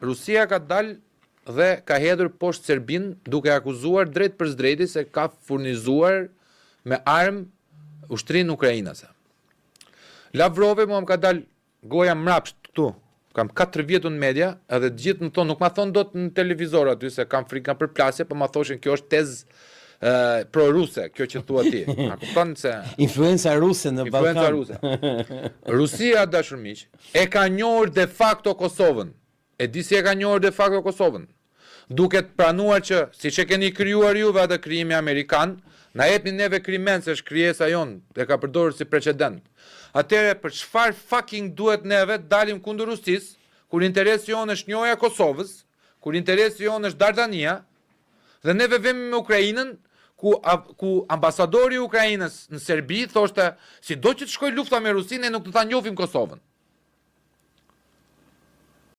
Rusia ka dalë dhe ka hedhur poshtë Serbin duke akuzuar drejt për drejti se ka furnizuar me armë ushtrinë ukrainase. Lavrov mua më ka dalë goja mrapsht këtu. Kam 4 vjet në media, edhe gjithë më thonë, nuk ma thonë dot në televizor aty se kam frikë nga përplasje, po ma thoshin kjo është tezë pro-ruse, kjo që thua ti. A kupton se influenca ruse në Ballkan. Influenca ruse. Rusia, dashur miq, e ka njohur de facto Kosovën. E di si e ka njohur de facto Kosovën. Duke të pranuar që, siç e keni krijuar juve atë krijimi amerikan, na jepni neve krimen se është krijesa jon, e ka përdorur si precedent. Atëre për çfarë fucking duhet neve dalim kundër Rusisë, kur interesi jonë është njohja e Kosovës, kur interesi jonë është Dardania, dhe neve vemi me Ukrainën, ku ambasadori i Ukrainës në Serbi thoshte, sido që të shkoj lufta me Rusinë, ne nuk do ta njohim Kosovën.